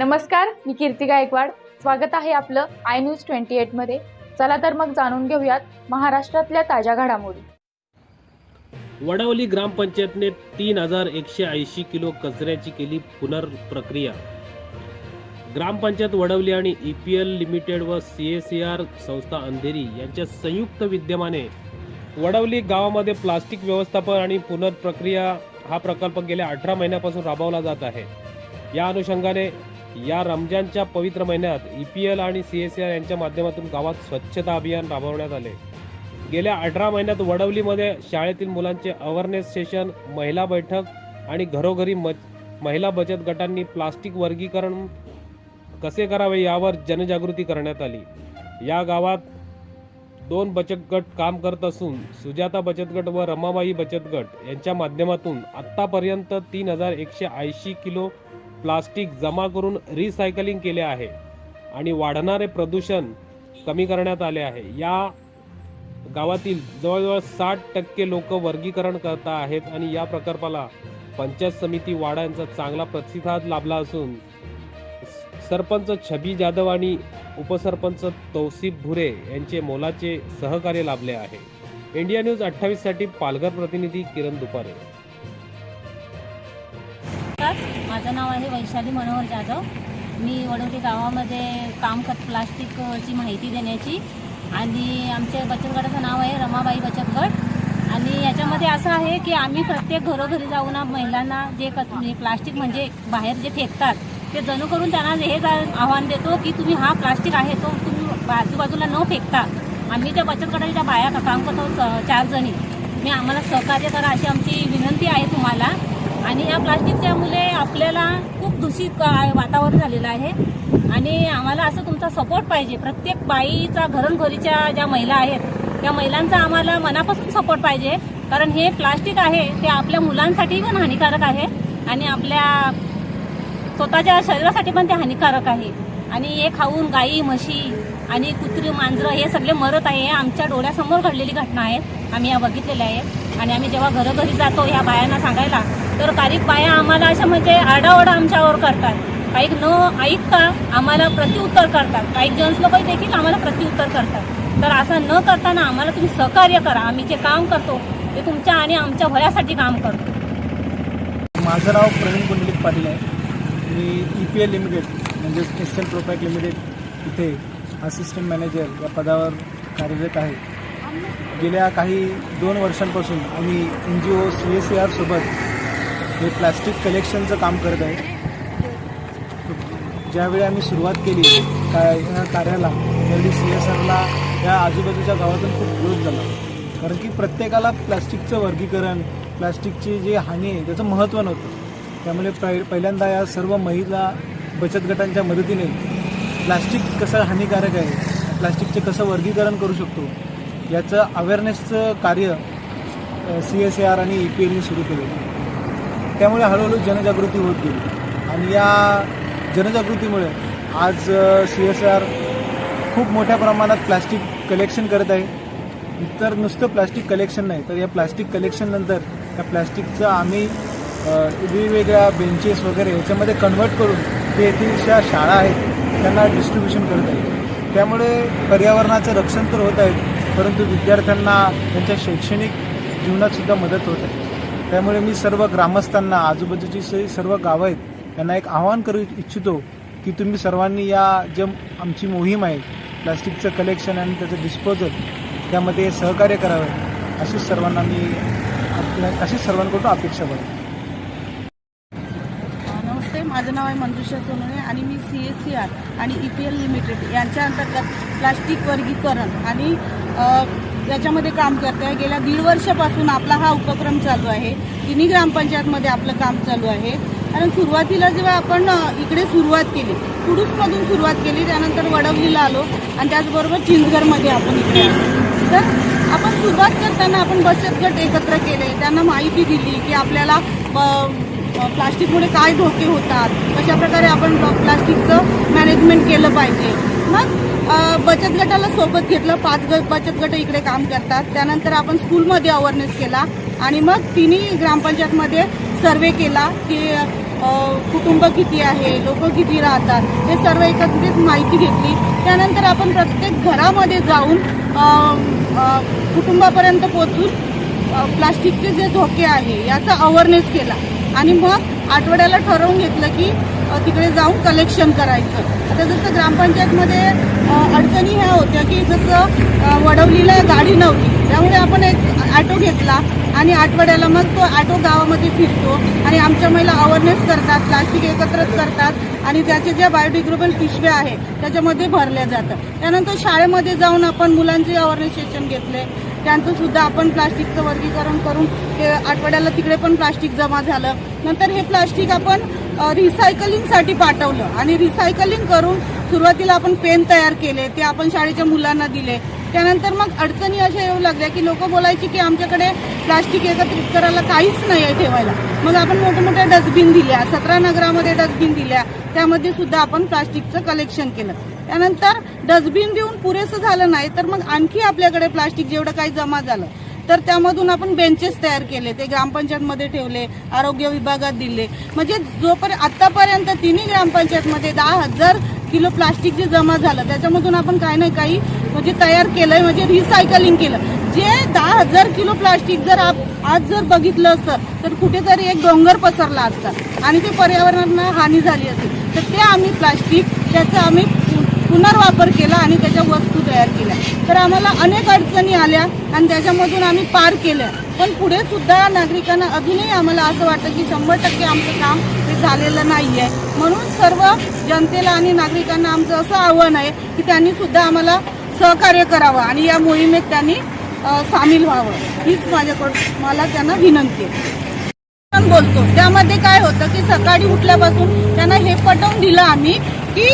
नमस्कार, मी कीर्ती गायकवाड. स्वागत आहे आपलं आय न्यूज 28 मध्ये. चला तर मग जाणून घेऊयात महाराष्ट्रातल्या ताज्या घडामोडी. वडवली ग्रामपंचायतने 3180 किलो कचऱ्याची केली पुनर्प्रक्रिया. ग्रामपंचायत वडवली आणि EPL लिमिटेड व CSR संस्था अंधेरी यांच्या संयुक्त विद्यमाने वडवली गावामध्ये प्लास्टिक व्यवस्थापन आणि पुनर्प्रक्रिया हा प्रकल्प गेल्या 18 महिन्यापासून राबवला जात आहे. या अनुषंगाने या रमजानच्या पवित्र महिन्यात EPL आणि CSR यांच्या माध्यमातून गावात स्वच्छता अभियान राबवण्यात आले. गेल्या 18 महिन्यात वडवलीमध्ये शाळेतील मुलांचे अवेअरनेस सेशन, महिला बैठक आणि घरोघरी महिला बचत गटांनी प्लास्टिक वर्गीकरण कसे करावे यावर जनजागृती करण्यात आली. या गावात 2 बचत गट काम करत असून सुजाता बचत गट व रमाबाई बचत गट यांच्या माध्यमातून आतापर्यंत 3180 किलो प्लास्टिक जमा करून रिसायकलिंग केले आहे आणि वाढणारे प्रदूषण कमी करण्यात आले आहे. या गावातील जवळजवळ 60% लोक वर्गीकरण करत आहेत आणि या प्रकल्पाला पंचायत समिती वाडा यांचा चांगला प्रतिसाद लाभला असून सरपंच छबी जाधव आणि उपसरपंच तौसिफ भुरे यांचे मोलाचे सहकार्य लाभले आहे. इंडिया न्यूज 28 साठी पालघर प्रतिनिधी किरण दुपारे. माझं नाव आहे वैशाली मनोहर जाधव. मी वडवली गावामध्ये काम करत प्लास्टिकची माहिती देण्याची आणि आमच्या बचत गटाचं नाव आहे रमाबाई बचत गट. आणि याच्यामध्ये असं आहे की आम्ही प्रत्येक घरोघरी जाऊन महिलांना जे प्लास्टिक म्हणजे बाहेर जे फेकतात ते जणू करून त्यांना हे आव्हान देतो की तुम्ही हा प्लास्टिक आहे तो तुम्ही आजूबाजूला न फेकता. आम्ही त्या बचत गटाच्या बाया काम करतो 4 जणी. मी आम्हाला सहकार्य करा अशी आमची विनंती आहे तुम्हाला. आणि या प्लास्टिकच्यामुळे आपल्याला खूप दूषित वातावरण झालेलं आहे आणि आम्हाला असं तुमचा सपोर्ट पाहिजे. प्रत्येक बाईचा घरोघरीच्या ज्या महिला आहेत त्या महिलांचा आम्हाला मनापासून सपोर्ट पाहिजे. कारण हे प्लास्टिक आहे ते आपल्या मुलांसाठी पण हानिकारक आहे आणि आपल्या स्वतःच्या शरीरासाठी पण ते हानिकारक आहे. आणि हे खाऊन गाई म्हशी आणि कुत्री मांजरं हे सगळे मरत आहे. आमच्या डोळ्यासमोर घडलेली घटना आहेत, आम्ही या बघितलेल्या आहेत. आणि आम्ही जेव्हा घरोघरी जातो ह्या बायांना सांगायला तर काही बाया आम्हाला अशा म्हणजे आरडाओरडा आमच्यावर करतात. काही न ऐकता आम्हाला प्रत्युत्तर करतात. काही जेंट्स लोक देखील आम्हाला प्रत्युत्तर करतात. तर असं न करताना आम्हाला तुम्ही सहकार्य करा. आम्ही जे काम करतो ते तुमच्या आणि आमच्या भल्यासाठी काम करतो. माझं नाव प्रवीण कुंडलिक पाटील आहे. मी EPL लिमिटेड म्हणजे SL प्रोपॅक लिमिटेड इथे असिस्टंट मॅनेजर या पदावर कार्यरत आहे. गेल्या काही 2 वर्षांपासून आम्ही NGO CSR सोबत हे प्लास्टिक कलेक्शनचं काम करत आहे. ज्यावेळी आम्ही सुरुवात केली ह्या कार्याला त्यावेळी CSRला या आजूबाजूच्या गावातून खूप विरोध झाला. कारण की प्रत्येकाला प्लास्टिकचं वर्गीकरण, प्लास्टिकची जी हानी आहे त्याचं महत्त्व नव्हतं. त्यामुळे पहिल्यांदा या सर्व महिला बचत गटांच्या मदतीने प्लास्टिक कसं हानिकारक आहे, प्लास्टिकचे कसं वर्गीकरण करू शकतो याचं अवेअरनेसचं कार्य CSR आणि EPLने सुरू केले. त्यामुळे हळूहळू जनजागृती होत गेली आणि या जनजागृतीमुळे आज CSR खूप मोठ्या प्रमाणात प्लास्टिक कलेक्शन करत आहे. तर नुसतं प्लास्टिक कलेक्शन नाही तर या प्लास्टिक कलेक्शननंतर त्या प्लास्टिकचं आम्ही वेगवेगळ्या बेंचेस वगैरे याच्यामध्ये कन्व्हर्ट करून ते येथील ज्या शाळा आहेत त्यांना डिस्ट्रीब्युशन करत आहे. त्यामुळे पर्यावरणाचं रक्षण तर होत आहे परंतु विद्यार्थ्यांना त्यांच्या शैक्षणिक जीवनातसुद्धा मदत होत आहे. त्यामुळे मी सर्व ग्रामस्थांना, आजूबाजूची सर्व गावं आहेत त्यांना एक आवाहन करू इच्छितो की तुम्ही सर्वांनी या जे आमची मोहीम आहे प्लास्टिकचं कलेक्शन आणि त्याचं डिस्पोजल त्यामध्ये सहकार्य करावं अशीच सर्वांकडून अपेक्षा करतो. नमस्ते, माझं नाव आहे मंजुषा सोनवणे आणि मी CSR आणि EPL लिमिटेड यांच्या अंतर्गत प्लास्टिक वर्गीकरण आणि याच्यामध्ये काम करते आहे. गेल्या 1.5 वर्षापासून आपला हा उपक्रम चालू आहे. 3 ग्रामपंचायतमध्ये आपलं काम चालू आहे. कारण सुरुवातीला जेव्हा आपण इकडे सुरुवात केली, कुडूसमधून सुरुवात केली, त्यानंतर वडवलीला आलो आणि त्याचबरोबर चिंचगडमध्ये आपण इकडे आलो. तर आपण सुरुवात करताना आपण बचत गट एकत्र केले, त्यांना माहिती दिली की आपल्याला प्लास्टिकमुळे काय धोके होतात, कशाप्रकारे आपण प्लास्टिकचं मॅनेजमेंट केलं पाहिजे. मग बचत गटाला सोबत घेतलं. 5 बचत गट इकडे काम करतात. त्यानंतर आपण स्कूलमध्ये अवेअरनेस केला आणि मग 3 ग्रामपंचायतमध्ये सर्वे केला की कुटुंब किती आहे, लोक किती राहतात, हे सर्व एकत्रित माहिती घेतली. त्यानंतर आपण प्रत्येक घरामध्ये जाऊन कुटुंबापर्यंत पोहोचून प्लास्टिकचे जे धोके आहे याचा अवेअरनेस केला आणि मग आठवड्याला ठरवून घेतलं की तिकडे जाऊन कलेक्शन करायचं. आता जसं ग्रामपंचायतमध्ये अडचणी ह्या होत्या की जसं वडवलीला गाडी नव्हती, त्यामुळे आपण एक ॲटो घेतला आणि आठवड्याला मग तो ॲटो गावामध्ये फिरतो आणि आमच्या महिला अवेअरनेस करतात, प्लास्टिक एकत्र करतात आणि त्याचे ज्या बायोडिग्रेडेबल पिशव्या आहे त्याच्यामध्ये भरल्या जातं. त्यानंतर शाळेमध्ये जाऊन आपण मुलांचे अवेअरनेस सेशन घेतले, त्यांचं सुद्धा आपण प्लास्टिकचं वर्गीकरण करून ते आठवड्याला तिकडे पण प्लास्टिक जमा झालं. नंतर हे प्लास्टिक आपण रिसायकलिंगसाठी पाठवलं आणि रिसायकलिंग करून सुरुवातीला आपण पेन तयार केले, ते आपण शाळेच्या मुलांना दिले. त्यानंतर मग अडचणी अशा येऊ लागल्या की लोक बोलायची की आमच्याकडे प्लास्टिक एकत्रित करायला काहीच नाही आहे ठेवायला. मग आपण मोठ्या डस्टबिन दिल्या, 17 नगरामध्ये डस्टबिन दिल्या, त्यामध्ये सुद्धा आपण प्लास्टिकचं कलेक्शन केलं. त्यानंतर डस्टबिन देऊन पुरेसं झालं नाही तर मग आणखी आपल्याकडे प्लास्टिक जेवढं काही जमा झालं तर त्यामधून आपण बेंचेस तयार केले, ते ग्रामपंचायतमध्ये ठेवले, आरोग्य विभागात दिले. म्हणजे जोपर्यंत आतापर्यंत तिन्ही ग्रामपंचायतमध्ये 10,000 किलो प्लास्टिक जे जमा झालं त्याच्यामधून आपण काही ना काही म्हणजे तयार केलंय, म्हणजे रिसायकलिंग केलं. जे 10,000 किलो प्लास्टिक जर आज जर बघितलं असतं तर कुठेतरी एक डोंगर पसरला असता आणि ते पर्यावरणाला हानी झाली असती. तर ते आम्ही प्लास्टिक त्याचा आम्ही पुनर्वापर केला आणि त्याच्या वस्तू तयार केल्या. तर आम्हाला अनेक अडचणी आल्या आणि त्याच्यामधून आम्ही पार केल्या. पण पुढे सुद्धा नागरिकांना अजूनही आम्हाला असं वाटतं की 100% आमचं काम हे झालेलं नाही आहे. म्हणून सर्व जनतेला आणि नागरिकांना आमचं असं आव्हान आहे की त्यांनी सुद्धा आम्हाला सहकार्य करावं आणि या मोहिमेत त्यांनी सामील व्हावं, हीच माझ्याकडून मला त्यांना विनंती आहे. बोलतो त्यामध्ये काय होतं की सकाळी उठल्यापासून त्यांना हे पटवून दिलं आम्ही की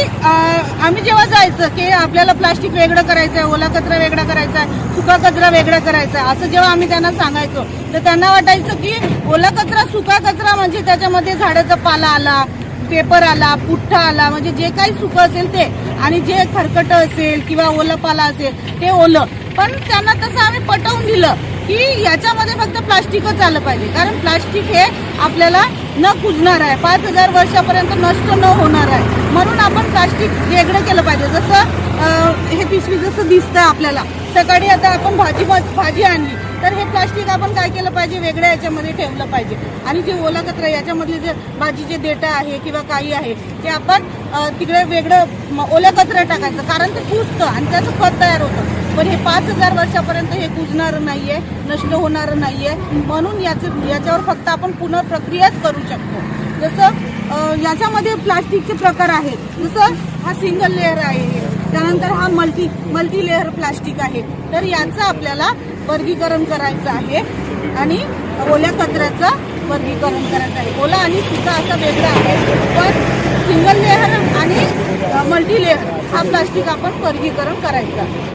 आम्ही जेव्हा जायचं की आपल्याला प्लास्टिक वेगळं करायचं आहे, ओला कचरा वेगळा करायचा आहे, सुका कचरा वेगळा करायचा आहे, असं जेव्हा आम्ही त्यांना सांगायचो तर त्यांना वाटायचं की ओला कचरा सुका कचरा म्हणजे त्याच्यामध्ये झाडाचा पाला आला, पेपर आला, पुठ्ठा आला, म्हणजे जे काही सुकं असेल ते, आणि जे खरकट असेल किंवा ओलं पाला असेल ते ओलं. पण त्यांना तसं आम्ही पटवून दिलं की याच्यामध्ये फक्त प्लास्टिकच आलं पाहिजे, कारण प्लास्टिक हे आपल्याला न कुजणार आहे, 5,000 वर्षापर्यंत नष्ट न होणार आहे. म्हणून आपण प्लास्टिक वेगळं केलं पाहिजे. जसं हे पिशवी जसं दिसतं आपल्याला, सकाळी आता आपण भाजी आणली तर हे प्लास्टिक आपण काय केलं पाहिजे, वेगळ्या याच्यामध्ये ठेवलं पाहिजे. आणि जे ओला कचरा याच्यामधले जे भाजीचे देठं आहे किंवा काही आहे ते आपण तिकडे वेगळं ओल्या कचरा टाकायचं, कारण ते कुजतं आणि त्याचं खत तयार होतं. पण हे 5,000 वर्षापर्यंत हे कुजणारं नाहीये, नष्ट होणारं नाहीये. म्हणून याच्यावर फक्त आपण पुनर्प्रक्रियाच करू शकतो. जसं याच्यामध्ये प्लास्टिकचे प्रकार आहेत, जसं हा सिंगल लेअर आहे, त्यानंतर हा मल्टी लेअर प्लास्टिक आहे. तर याचं आपल्याला वर्गीकरण करायचं आहे आणि ओल्या कचऱ्याचं वर्गीकरण करायचं आहे. ओला आणि सुका असा वेगळा आहे, पण सिंगल लेअर आणि मल्टी लेअर हा प्लास्टिक आपण वर्गीकरण करायचं आहे.